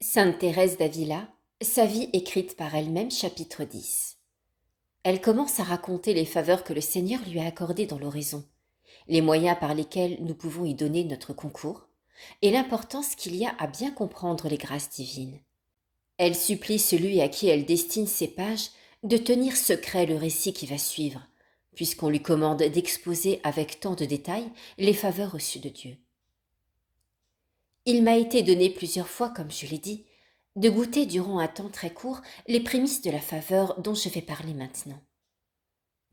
Sainte Thérèse d'Avila, sa vie écrite par elle-même, chapitre 10. Elle commence à raconter les faveurs que le Seigneur lui a accordées dans l'oraison, les moyens par lesquels nous pouvons y donner notre concours, et l'importance qu'il y a à bien comprendre les grâces divines. Elle supplie celui à qui elle destine ces pages de tenir secret le récit qui va suivre, puisqu'on lui commande d'exposer avec tant de détails les faveurs reçues de Dieu. Il m'a été donné plusieurs fois, comme je l'ai dit, de goûter durant un temps très court les prémices de la faveur dont je vais parler maintenant.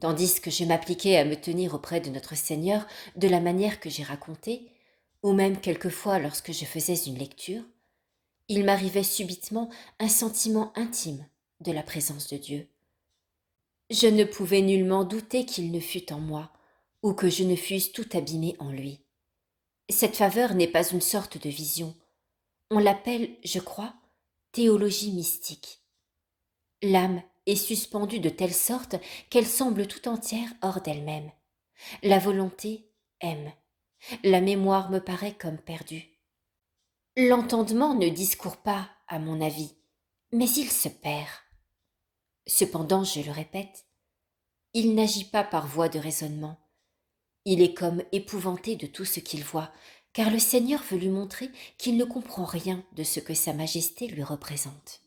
Tandis que je m'appliquais à me tenir auprès de notre Seigneur de la manière que j'ai racontée, ou même quelquefois lorsque je faisais une lecture, il m'arrivait subitement un sentiment intime de la présence de Dieu. Je ne pouvais nullement douter qu'il ne fût en moi, ou que je ne fusse tout abîmée en lui. Cette faveur n'est pas une sorte de vision. On l'appelle, je crois, théologie mystique. L'âme est suspendue de telle sorte qu'elle semble tout entière hors d'elle-même. La volonté aime. La mémoire me paraît comme perdue. L'entendement ne discourt pas, à mon avis, mais il se perd. Cependant, je le répète, il n'agit pas par voie de raisonnement. Il est comme épouvanté de tout ce qu'il voit, car le Seigneur veut lui montrer qu'il ne comprend rien de ce que Sa Majesté lui représente.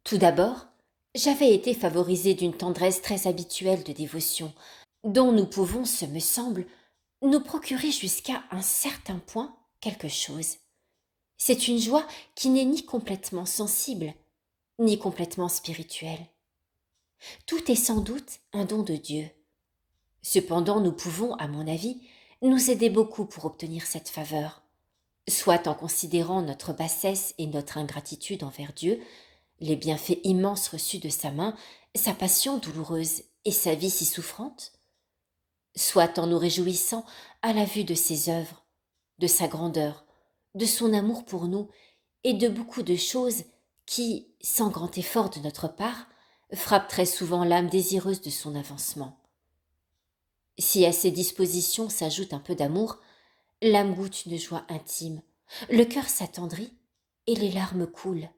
Tout d'abord, j'avais été favorisée d'une tendresse très habituelle de dévotion, dont nous pouvons, ce me semble, nous procurer jusqu'à un certain point quelque chose. C'est une joie qui n'est ni complètement sensible, ni complètement spirituelle. Tout est sans doute un don de Dieu. Cependant, nous pouvons, à mon avis, nous aider beaucoup pour obtenir cette faveur, soit en considérant notre bassesse et notre ingratitude envers Dieu, les bienfaits immenses reçus de sa main, sa passion douloureuse et sa vie si souffrante, soit en nous réjouissant à la vue de ses œuvres, de sa grandeur, de son amour pour nous et de beaucoup de choses qui, sans grand effort de notre part, frappent très souvent l'âme désireuse de son avancement. Si à ces dispositions s'ajoute un peu d'amour, l'âme goûte une joie intime, le cœur s'attendrit et les larmes coulent.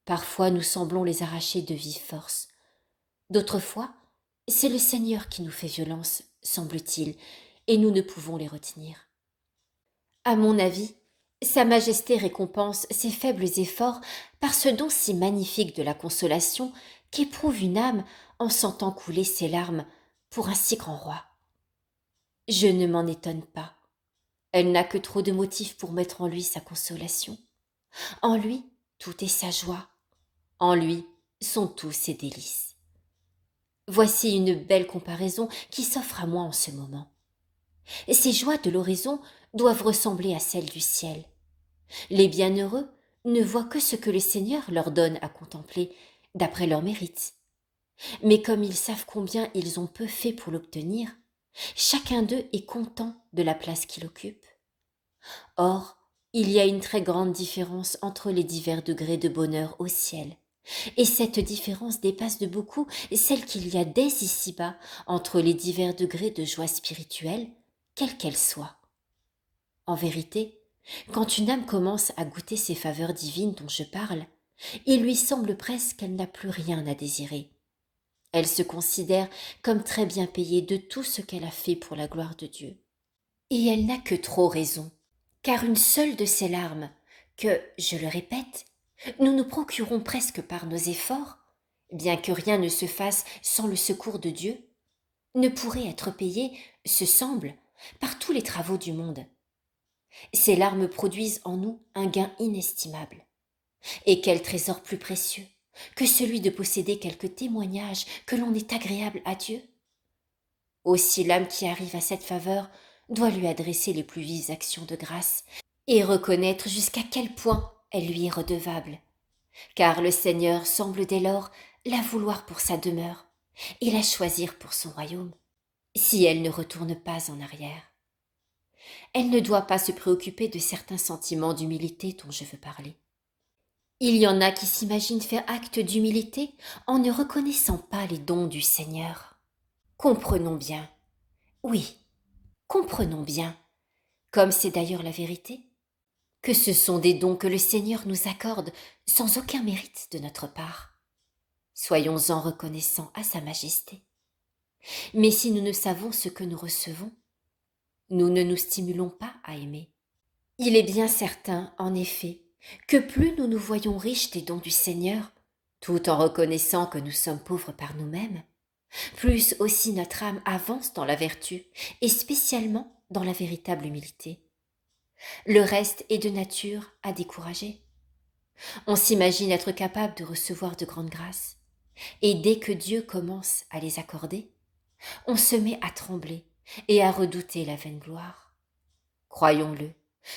Parfois nous semblons les arracher de vive force. D'autres fois, c'est le Seigneur qui nous fait violence, semble-t-il, et nous ne pouvons les retenir. À mon avis, Sa Majesté récompense ces faibles efforts par ce don si magnifique de la consolation qu'éprouve une âme en sentant couler ses larmes pour un si grand roi. Je ne m'en étonne pas. Elle n'a que trop de motifs pour mettre en lui sa consolation. En lui, tout est sa joie. En lui sont tous ses délices. Voici une belle comparaison qui s'offre à moi en ce moment. Ces joies de l'horizon doivent ressembler à celles du ciel. Les bienheureux ne voient que ce que le Seigneur leur donne à contempler d'après leur mérite. Mais comme ils savent combien ils ont peu fait pour l'obtenir, chacun d'eux est content de la place qu'il occupe. Or, il y a une très grande différence entre les divers degrés de bonheur au ciel. Et cette différence dépasse de beaucoup celle qu'il y a dès ici-bas entre les divers degrés de joie spirituelle, quelle qu'elle soit. En vérité, quand une âme commence à goûter ces faveurs divines dont je parle, il lui semble presque qu'elle n'a plus rien à désirer. Elle se considère comme très bien payée de tout ce qu'elle a fait pour la gloire de Dieu. Et elle n'a que trop raison, car une seule de ces larmes, que, je le répète, nous nous procurons presque par nos efforts, bien que rien ne se fasse sans le secours de Dieu, ne pourrait être payée, ce semble, par tous les travaux du monde. Ces larmes produisent en nous un gain inestimable. Et quel trésor plus précieux que celui de posséder quelque témoignage que l'on est agréable à Dieu. Aussi l'âme qui arrive à cette faveur doit lui adresser les plus vives actions de grâce et reconnaître jusqu'à quel point elle lui est redevable, car le Seigneur semble dès lors la vouloir pour sa demeure et la choisir pour son royaume, si elle ne retourne pas en arrière. Elle ne doit pas se préoccuper de certains sentiments d'humilité dont je veux parler. Il y en a qui s'imaginent faire acte d'humilité en ne reconnaissant pas les dons du Seigneur. Comprenons bien, oui, comprenons bien, comme c'est d'ailleurs la vérité. que ce sont des dons que le Seigneur nous accorde sans aucun mérite de notre part. Soyons-en reconnaissants à Sa Majesté. Mais si nous ne savons ce que nous recevons, nous ne nous stimulons pas à aimer. Il est bien certain, en effet, que plus nous nous voyons riches des dons du Seigneur, tout en reconnaissant que nous sommes pauvres par nous-mêmes, plus aussi notre âme avance dans la vertu, et spécialement dans la véritable humilité. Le reste est de nature à décourager. On s'imagine être capable de recevoir de grandes grâces, et dès que Dieu commence à les accorder, on se met à trembler et à redouter la vaine gloire. Croyons-le,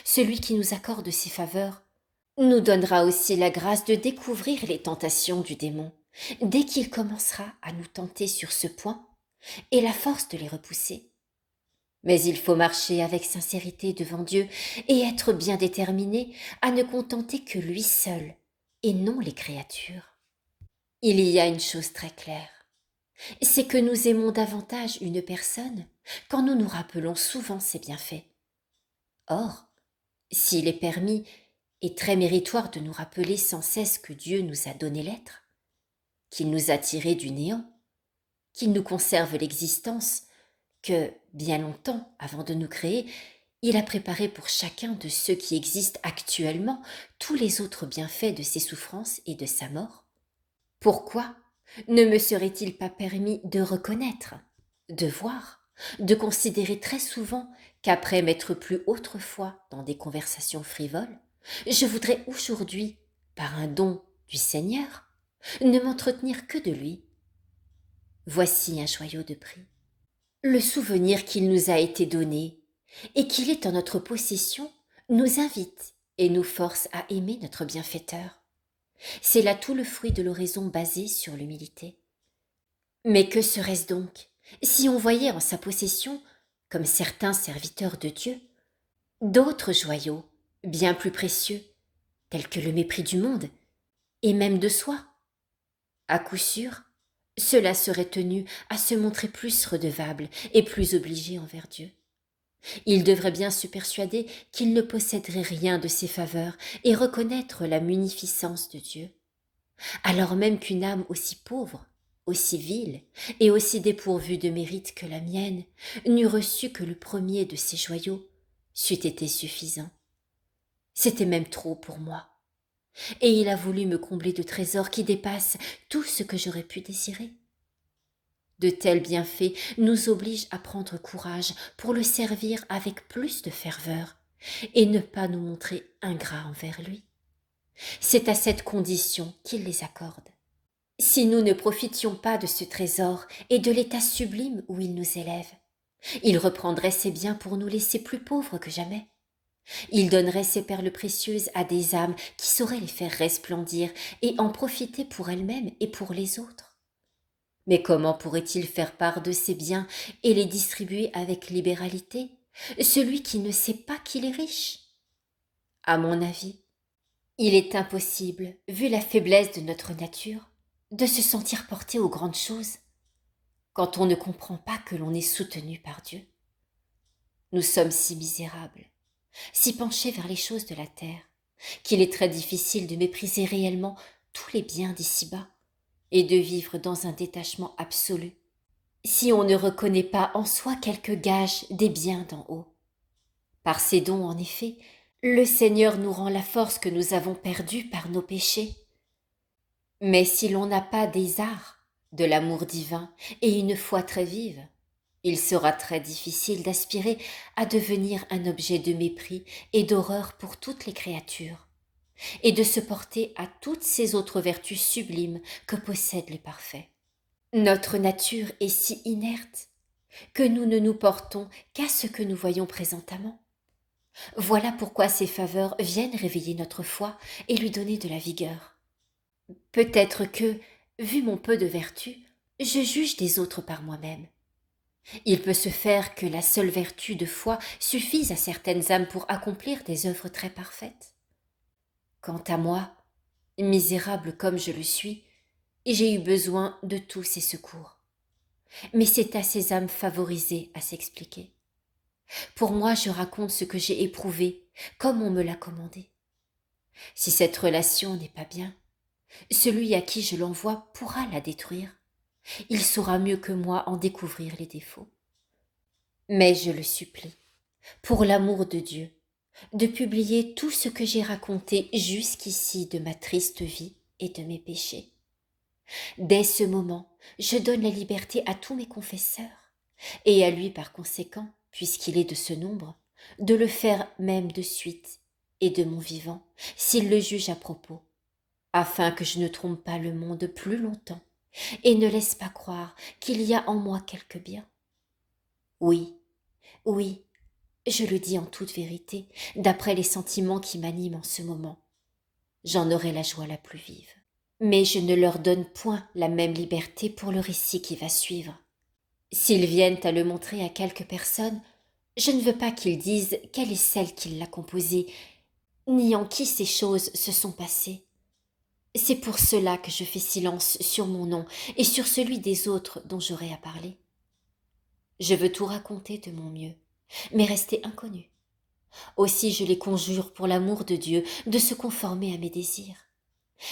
celui qui nous accorde ses faveurs nous donnera aussi la grâce de découvrir les tentations du démon dès qu'il commencera à nous tenter sur ce point et la force de les repousser. Mais il faut marcher avec sincérité devant Dieu et être bien déterminé à ne contenter que lui seul et non les créatures. Il y a une chose très claire, c'est que nous aimons davantage une personne quand nous nous rappelons souvent ses bienfaits. Or, s'il est permis et très méritoire de nous rappeler sans cesse que Dieu nous a donné l'être, qu'il nous a tirés du néant, qu'il nous conserve l'existence, que, bien longtemps avant de nous créer, il a préparé pour chacun de ceux qui existent actuellement tous les autres bienfaits de ses souffrances et de sa mort, pourquoi ne me serait-il pas permis de reconnaître, de voir, de considérer très souvent qu'après m'être plu autrefois dans des conversations frivoles, je voudrais aujourd'hui, par un don du Seigneur, ne m'entretenir que de lui. Voici un joyau de prix. Le souvenir qu'il nous a été donné et qu'il est en notre possession nous invite et nous force à aimer notre bienfaiteur. C'est là tout le fruit de l'oraison basée sur l'humilité. Mais que serait-ce donc si on voyait en sa possession, comme certains serviteurs de Dieu, d'autres joyaux bien plus précieux, tels que le mépris du monde et même de soi? À coup sûr, cela serait tenu à se montrer plus redevable et plus obligé envers Dieu. Il devrait bien se persuader qu'il ne posséderait rien de ses faveurs et reconnaître la munificence de Dieu, alors même qu'une âme aussi pauvre, aussi vile et aussi dépourvue de mérite que la mienne n'eût reçu que le premier de ces joyaux, c'eût été suffisant. C'était même trop pour moi, et il a voulu me combler de trésors qui dépassent tout ce que j'aurais pu désirer. De tels bienfaits nous obligent à prendre courage pour le servir avec plus de ferveur et ne pas nous montrer ingrats envers lui. C'est à cette condition qu'il les accorde. Si nous ne profitions pas de ce trésor et de l'état sublime où il nous élève, il reprendrait ses biens pour nous laisser plus pauvres que jamais. Il donnerait ses perles précieuses à des âmes qui sauraient les faire resplendir et en profiter pour elles-mêmes et pour les autres. Mais comment pourrait-il faire part de ses biens et les distribuer avec libéralité, celui qui ne sait pas qu'il est riche? À mon avis, il est impossible, vu la faiblesse de notre nature, de se sentir porté aux grandes choses quand on ne comprend pas que l'on est soutenu par Dieu. Nous sommes si misérables, si penchés vers les choses de la terre, qu'il est très difficile de mépriser réellement tous les biens d'ici-bas et de vivre dans un détachement absolu, si on ne reconnaît pas en soi quelque gage des biens d'en haut. Par ces dons, en effet, le Seigneur nous rend la force que nous avons perdue par nos péchés. Mais si l'on n'a pas des arts, de l'amour divin et une foi très vive, il sera très difficile d'aspirer à devenir un objet de mépris et d'horreur pour toutes les créatures, et de se porter à toutes ces autres vertus sublimes que possèdent les parfaits. Notre nature est si inerte que nous ne nous portons qu'à ce que nous voyons présentement. Voilà pourquoi ces faveurs viennent réveiller notre foi et lui donner de la vigueur. Peut-être que, vu mon peu de vertu, je juge des autres par moi-même. Il peut se faire que la seule vertu de foi suffise à certaines âmes pour accomplir des œuvres très parfaites. Quant à moi, misérable comme je le suis, j'ai eu besoin de tous ces secours. Mais c'est à ces âmes favorisées à s'expliquer. Pour moi, je raconte ce que j'ai éprouvé, comme on me l'a commandé. Si cette relation n'est pas bien, celui à qui je l'envoie pourra la détruire. Il saura mieux que moi en découvrir les défauts. Mais je le supplie, pour l'amour de Dieu, de publier tout ce que j'ai raconté jusqu'ici de ma triste vie et de mes péchés. Dès ce moment, je donne la liberté à tous mes confesseurs, et à lui par conséquent, puisqu'il est de ce nombre, de le faire même de suite, et de mon vivant, s'il le juge à propos, afin que je ne trompe pas le monde plus longtemps, et ne laisse pas croire qu'il y a en moi quelque bien. Oui, oui, je le dis en toute vérité, d'après les sentiments qui m'animent en ce moment. J'en aurai la joie la plus vive. Mais je ne leur donne point la même liberté pour le récit qui va suivre. S'ils viennent à le montrer à quelques personnes, je ne veux pas qu'ils disent quelle est celle qui l'a composé, ni en qui ces choses se sont passées. C'est pour cela que je fais silence sur mon nom et sur celui des autres dont j'aurai à parler. Je veux tout raconter de mon mieux, mais rester inconnu. Aussi je les conjure pour l'amour de Dieu de se conformer à mes désirs.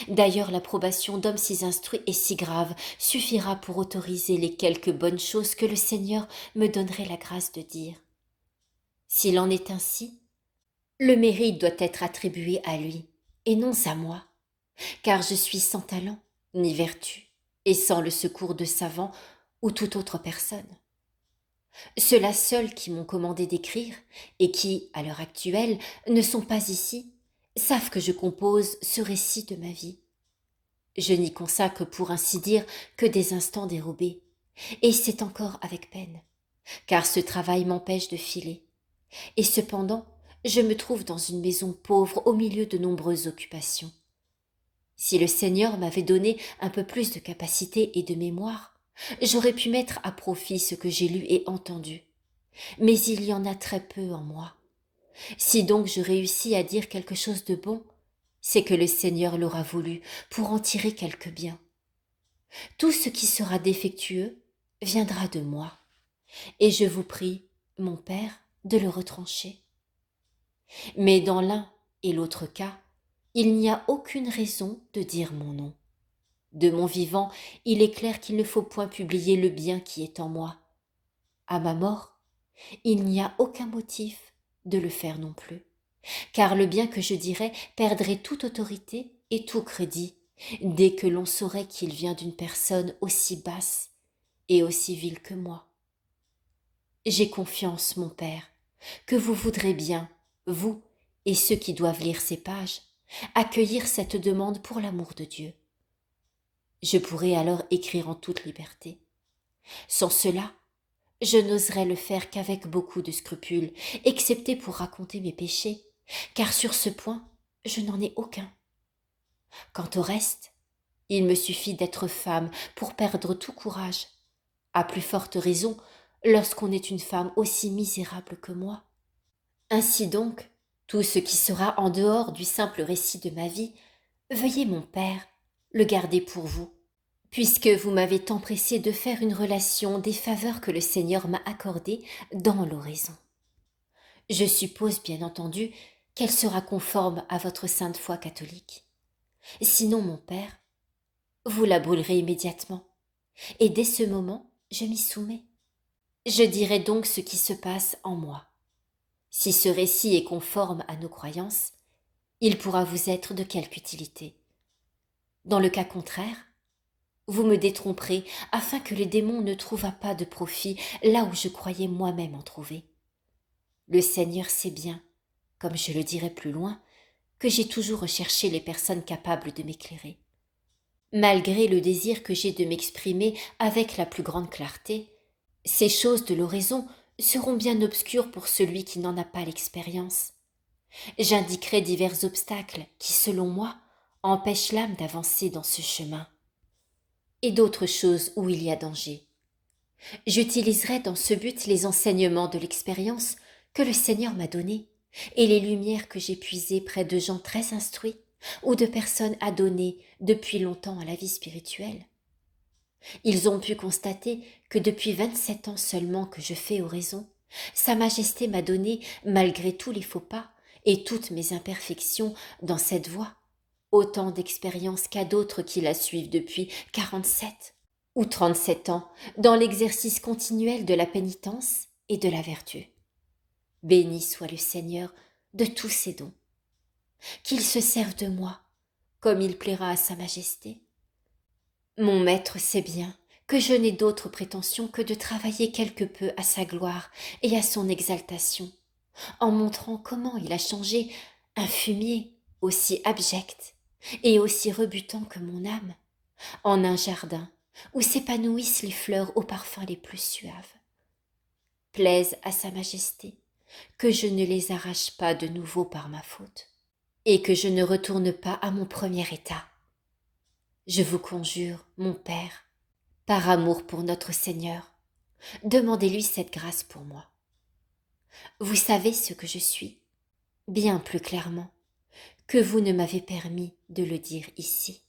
D'ailleurs, l'approbation d'hommes si instruits et si graves suffira pour autoriser les quelques bonnes choses que le Seigneur me donnerait la grâce de dire. S'il en est ainsi, le mérite doit être attribué à lui, et non à moi, car je suis sans talent, ni vertu, et sans le secours de savants ou toute autre personne. Ceux-là seuls qui m'ont commandé d'écrire, et qui, à l'heure actuelle, ne sont pas ici, savent que je compose ce récit de ma vie. Je n'y consacre pour ainsi dire que des instants dérobés, et c'est encore avec peine, car ce travail m'empêche de filer. Et cependant, je me trouve dans une maison pauvre au milieu de nombreuses occupations. Si le Seigneur m'avait donné un peu plus de capacité et de mémoire, j'aurais pu mettre à profit ce que j'ai lu et entendu. Mais il y en a très peu en moi. Si donc je réussis à dire quelque chose de bon, c'est que le Seigneur l'aura voulu pour en tirer quelque bien. Tout ce qui sera défectueux viendra de moi, et je vous prie, mon Père, de le retrancher. Mais dans l'un et l'autre cas, il n'y a aucune raison de dire mon nom. De mon vivant, il est clair qu'il ne faut point publier le bien qui est en moi. À ma mort, il n'y a aucun motif de le faire non plus, car le bien que je dirais perdrait toute autorité et tout crédit, dès que l'on saurait qu'il vient d'une personne aussi basse et aussi vile que moi. J'ai confiance, mon Père, que vous voudrez bien, vous et ceux qui doivent lire ces pages, accueillir cette demande pour l'amour de Dieu. Je pourrai alors écrire en toute liberté. Sans cela, je n'oserais le faire qu'avec beaucoup de scrupules, excepté pour raconter mes péchés, car sur ce point, je n'en ai aucun. Quant au reste, il me suffit d'être femme pour perdre tout courage, à plus forte raison lorsqu'on est une femme aussi misérable que moi. Ainsi donc, tout ce qui sera en dehors du simple récit de ma vie, veuillez, mon Père, le garder pour vous, puisque vous m'avez tant pressé de faire une relation des faveurs que le Seigneur m'a accordées dans l'oraison. Je suppose, bien entendu, qu'elle sera conforme à votre sainte foi catholique. Sinon, mon Père, vous la brûlerez immédiatement, et dès ce moment, je m'y soumets. Je dirai donc ce qui se passe en moi. Si ce récit est conforme à nos croyances, il pourra vous être de quelque utilité. Dans le cas contraire, vous me détromperez afin que le démon ne trouvât pas de profit là où je croyais moi-même en trouver. Le Seigneur sait bien, comme je le dirai plus loin, que j'ai toujours recherché les personnes capables de m'éclairer. Malgré le désir que j'ai de m'exprimer avec la plus grande clarté, ces choses de l'oraison seront bien obscures pour celui qui n'en a pas l'expérience. J'indiquerai divers obstacles qui, selon moi, empêchent l'âme d'avancer dans ce chemin, et d'autres choses où il y a danger. J'utiliserai dans ce but les enseignements de l'expérience que le Seigneur m'a donnés et les lumières que j'ai puisées près de gens très instruits ou de personnes adonnées depuis longtemps à la vie spirituelle. Ils ont pu constater que depuis 27 ans seulement que je fais oraison, Sa Majesté m'a donné, malgré tous les faux pas et toutes mes imperfections dans cette voie, autant d'expérience qu'à d'autres qui la suivent depuis 47 ou 37 ans dans l'exercice continuel de la pénitence et de la vertu. Béni soit le Seigneur de tous ses dons. Qu'il se serve de moi, comme il plaira à Sa Majesté. Mon maître sait bien que je n'ai d'autre prétention que de travailler quelque peu à sa gloire et à son exaltation, en montrant comment il a changé un fumier aussi abject et aussi rebutant que mon âme, en un jardin où s'épanouissent les fleurs aux parfums les plus suaves. Plaise à Sa Majesté que je ne les arrache pas de nouveau par ma faute, et que je ne retourne pas à mon premier état. Je vous conjure, mon Père, par amour pour notre Seigneur, demandez-lui cette grâce pour moi. Vous savez ce que je suis, bien plus clairement que vous ne m'avez permis de le dire ici.